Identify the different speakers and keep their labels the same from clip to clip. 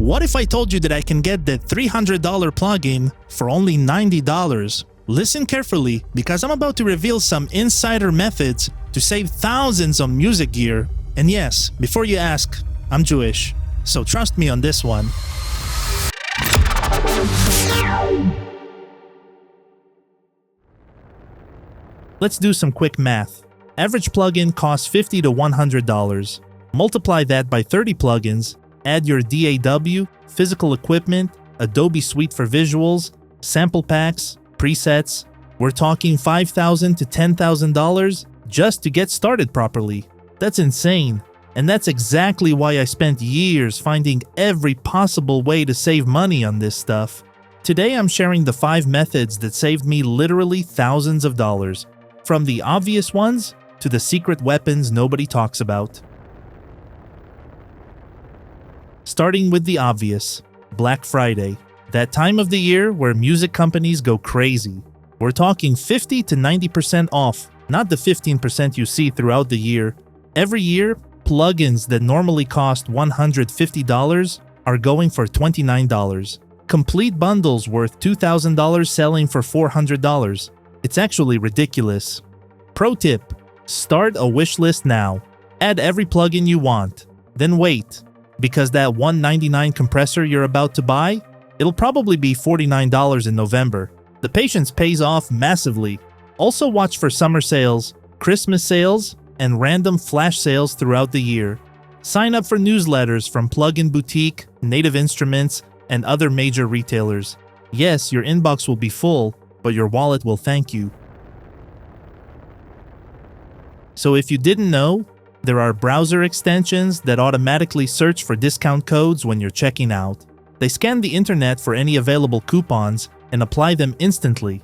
Speaker 1: What if I told you that I can get the $300 plugin for only $90? Listen carefully, because I'm about to reveal some insider methods to save thousands on music gear. And yes, before you ask, I'm Jewish, so trust me on this one. Let's do some quick math. Average plugin costs $50 to $100. Multiply that by 30 plugins, add your DAW, physical equipment, Adobe Suite for visuals, sample packs, presets. We're talking $5,000 to $10,000 just to get started properly. That's insane. And that's exactly why I spent years finding every possible way to save money on this stuff. Today I'm sharing the 5 methods that saved me literally thousands of dollars, from the obvious ones to the secret weapons nobody talks about. Starting with the obvious, Black Friday. That time of the year where music companies go crazy. We're talking 50 to 90% off, not the 15% you see throughout the year. Every year, plugins that normally cost $150 are going for $29. Complete bundles worth $2,000 selling for $400. It's actually ridiculous. Pro tip: start a wish list now. Add every plugin you want. Then wait, because that $199 compressor you're about to buy, it'll probably be $49 in November. The patience pays off massively. Also watch for summer sales, Christmas sales, and random flash sales throughout the year. Sign up for newsletters from Plugin Boutique, Native Instruments, and other major retailers. Yes, your inbox will be full, but your wallet will thank you. So if you didn't know, there are browser extensions that automatically search for discount codes when you're checking out. They scan the internet for any available coupons and apply them instantly.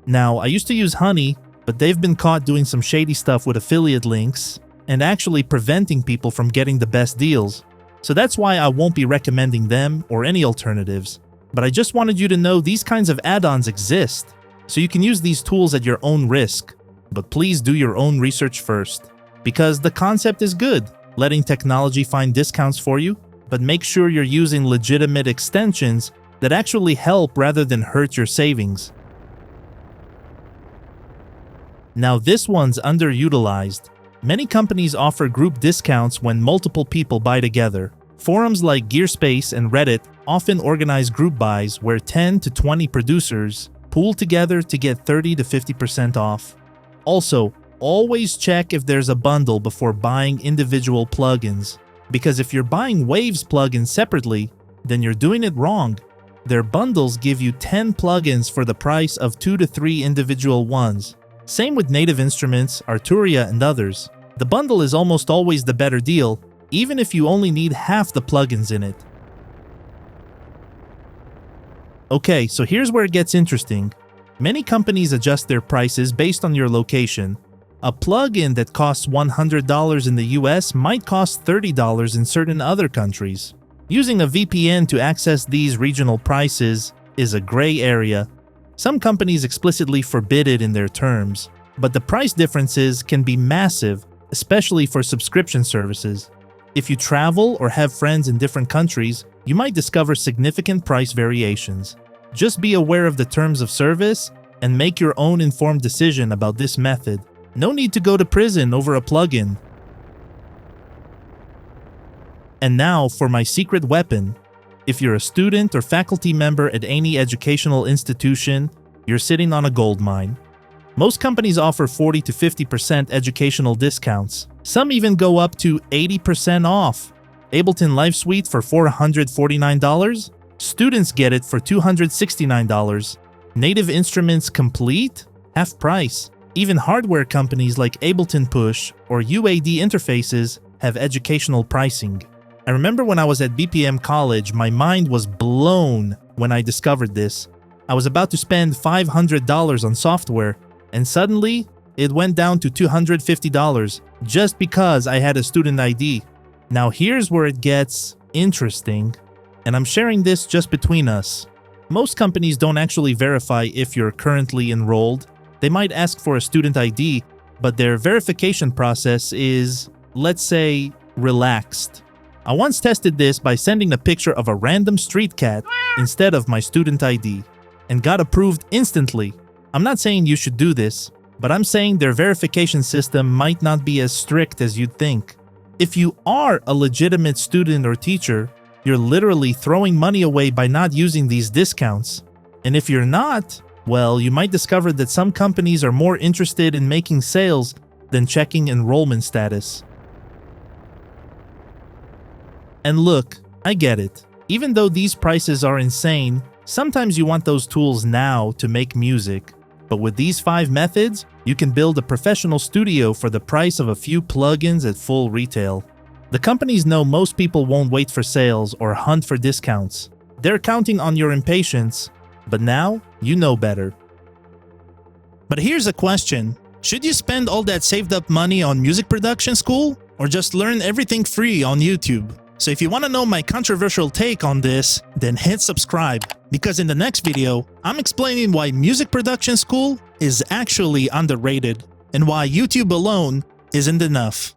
Speaker 1: Now, I used to use Honey, but they've been caught doing some shady stuff with affiliate links and actually preventing people from getting the best deals. So that's why I won't be recommending them or any alternatives. But I just wanted you to know these kinds of add-ons exist, so you can use these tools at your own risk. But please do your own research first. Because the concept is good, letting technology find discounts for you, but make sure you're using legitimate extensions that actually help rather than hurt your savings. Now this one's underutilized. Many companies offer group discounts when multiple people buy together. Forums like Gearspace and Reddit often organize group buys where 10 to 20 producers pool together to get 30 to 50% off. Also, always check if there's a bundle before buying individual plugins, because if you're buying Waves plugins separately, then you're doing it wrong. Their bundles give you 10 plugins for the price of 2 to 3 individual ones. Same with Native Instruments, Arturia, and others. The bundle is almost always the better deal, even if you only need half the plugins in it. Okay, so here's where it gets interesting. Many companies adjust their prices based on your location. A plugin that costs $100 in the US might cost $30 in certain other countries. Using a VPN to access these regional prices is a gray area. Some companies explicitly forbid it in their terms, but the price differences can be massive, especially for subscription services. If you travel or have friends in different countries, you might discover significant price variations. Just be aware of the terms of service and make your own informed decision about this method. No need to go to prison over a plugin. And now for my secret weapon. If you're a student or faculty member at any educational institution, you're sitting on a gold mine. Most companies offer 40 to 50% educational discounts. Some even go up to 80% off. Ableton Live Suite for $449? Students get it for $269. Native Instruments Complete? Half price. Even hardware companies like Ableton Push or UAD Interfaces have educational pricing. I remember when I was at BPM College, my mind was blown when I discovered this. I was about to spend $500 on software, and suddenly it went down to $250 just because I had a student ID. Now here's where it gets interesting, and I'm sharing this just between us. Most companies don't actually verify if you're currently enrolled. They might ask for a student ID, but their verification process is, let's say, relaxed. I once tested this by sending a picture of a random street cat instead of my student ID, and got approved instantly. I'm not saying you should do this, but I'm saying their verification system might not be as strict as you'd think. If you are a legitimate student or teacher, you're literally throwing money away by not using these discounts. And if you're not, well, you might discover that some companies are more interested in making sales than checking enrollment status. And look, I get it. Even though these prices are insane, sometimes you want those tools now to make music. But with these 5 methods, you can build a professional studio for the price of a few plugins at full retail. The companies know most people won't wait for sales or hunt for discounts. They're counting on your impatience, but now you know better. But here's a question. Should you spend all that saved up money on music production school, or just learn everything free on YouTube? So if you want to know my controversial take on this, then hit subscribe, because in the next video, I'm explaining why music production school is actually underrated and why YouTube alone isn't enough.